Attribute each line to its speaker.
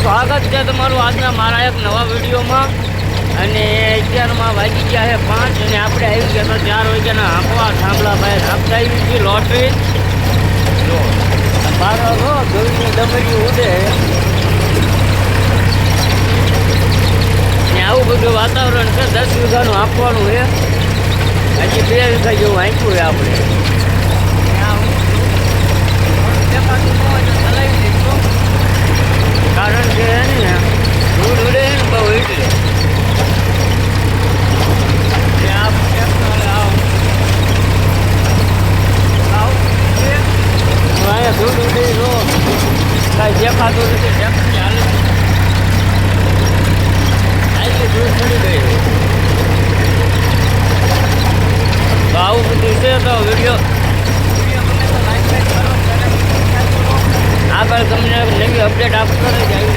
Speaker 1: સ્વાગત છે તમારું આજના મારા એક નવા વિડીયોમાં। અને અત્યારમાં વાગી ગયા છે 5 અને આપણે આવી ગયા તો 4 વાગ્યાના હાંકવા થાંભલા ભાઈ હાંકતા આવી ગઈ લોટરી જો બારો હો ગળની ડમરી ઉડે ને આવું બધું વાતાવરણ છે। 10 વીઘાનું આપવાનું છે, હજી 2 વીઘા જેવું આંક્યું છે આપણે। કારણ કે ને ધૂળ ઉડે ને બહુ એટલે અહીંયા ધૂળ ઉડે જો કાંઈ દેખાતું નથી, ચાલે આટલી ધૂળ ચડી ગઈ। તો આવું બધું છે તો વિડીયો આગળ તમને નવી અપડેટ આપતો રહી જાય।